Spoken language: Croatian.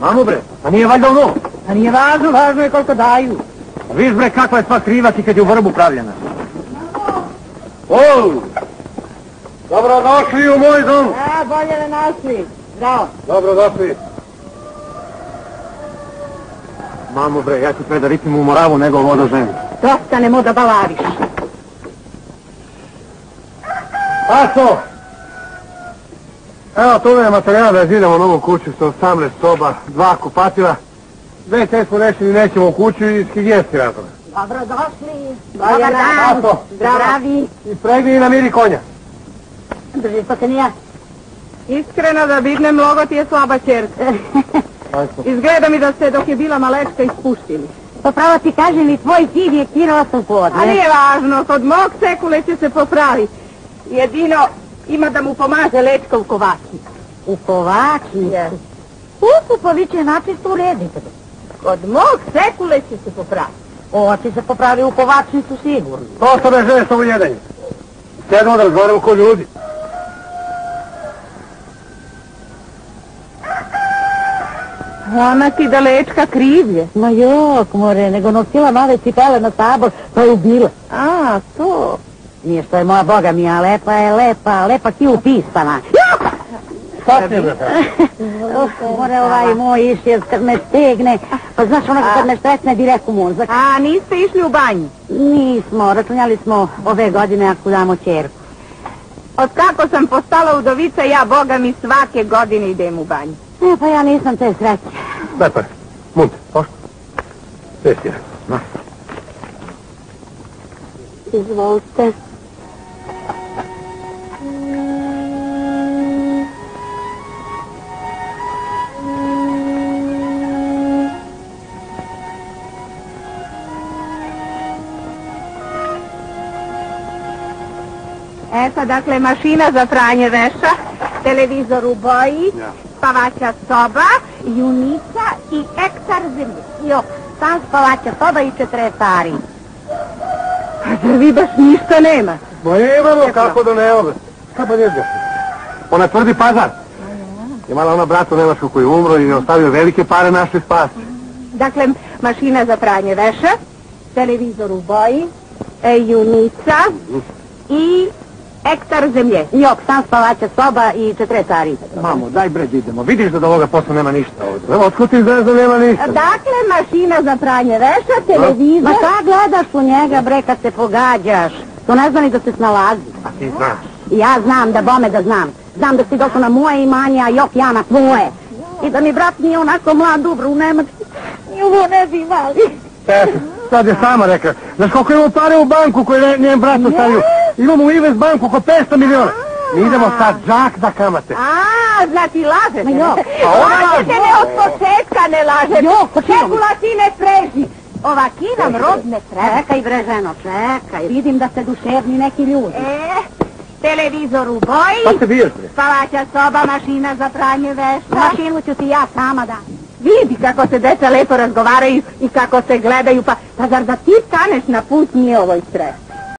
Mamu bre, a nije valjda ono? A nije važno, važno je koliko daju. Viš bre kakva je sva kriva ti kad je u vrbu pravljena. O! Dobrodošli u moj dom. A, bolje ne našli. Zdravo. Dobrodošli. Mamu bre, ja ću pre da ripim u Moravu nego vodo ženu. Dosta nemo da balaviš. Paso! Evo, tu je materijal da zidamo novu kuću sa 18 soba, 2 kupatila. Već smo rešili, nećemo u kuću i iz higijenski razloga. Dobrodošli. Dobar dan. Paso! Zdravi. I pregni i namiri konja. Drži to se nije. Iskreno da vidnem, mnogo ti je slaba čerka. Izgleda mi da ste dok je bila malečka ispuštili. To pravo ti kažem i tvoj sin je kirao sam podne. A nije važno, kod mog sekule će se popraviti. Jedino ima da mu pomaže Lečka u kovačnici. U kovačnici? Ukupoviće načisto uredite. Kod mog sekule će se popraviti. Ovo će se popravi u kovačnicu sigurno. To što ne žele s ovo jedanje. Sjedno da razgovaramo ko ljudi. Ona ti da Lečka krivlje. Ma jok, more, nego nosila nove cipele na sabor, pa je ubila. A, to. Nije što je moja boga mi, a lepa je lepa ti upisana. Šta ti je bre? More ovaj moj išjes kad me stegne, pa znaš onako kad me stresne direkt u mozak. A, niste išli u banju? Nismo, računjali smo ove godine ako damo čerku. Od kako sam postala udovica, ja boga mi svake godine idem u banju. Pa ja nisam te sreće. Daj pare, munte, pošto? Sve si rekao, na. Izvolite. Eto, dakle, mašina za pranje veša, televizor u boji, spavaća soba, Junica i hektar zemlje. Jo, sam spavaća soba i 4 stari. A zar vi baš ništa nema? Ma imamo, kako da ne ove. Šta pa nije zgaši? Ona tvrdi pazar. Imala ona bratu Nemačku koji umro i ostavio velike pare naše spasi. Dakle, mašina za pranje veša, televizor u boji, junica i hektar zemlje. Jok, sam spavaća soba i 4 stari. Mamo, daj bre, idemo. Vidiš da od ovoga posla nema ništa ovdje. Evo, otkud ti znaš da nema ništa? Dakle, mašina za pranje veša, televizor... Ma šta gledaš u njega, bre, kad se pogađaš? To ne zna ni da se snalazi. A ti znaš. Ja znam, da bome da znam. Znam da si došao na moje imanje, a jok ja na tvoje. I da mi brat nije onako mlad dobro u Nemačku. I ovo ne bi imali. Sad je sama rekla. Znaš koliko imamo pare u banku koje njen brat ostavio? Imamo u Invest banku oko 500 miliona. Mi idemo sad džak da kamate. A, znači lažete. Ma jok. Lažete me od početka, ne lažete. Jok, Šekula ti ne preži. Ovaki nam rod ne treba. Čekaj, bre, ženo, čekaj. Vidim da ste duševni neki ljudi. Televizor u boji. Pa se biješ, bre. Spavaća soba, mašina za pranje veša. Mašinu ću ti ja sama da. Vidi kako se deca lepo razgovaraju i kako se gledaju, pa zar da ti staneš na put nije ovoj stres?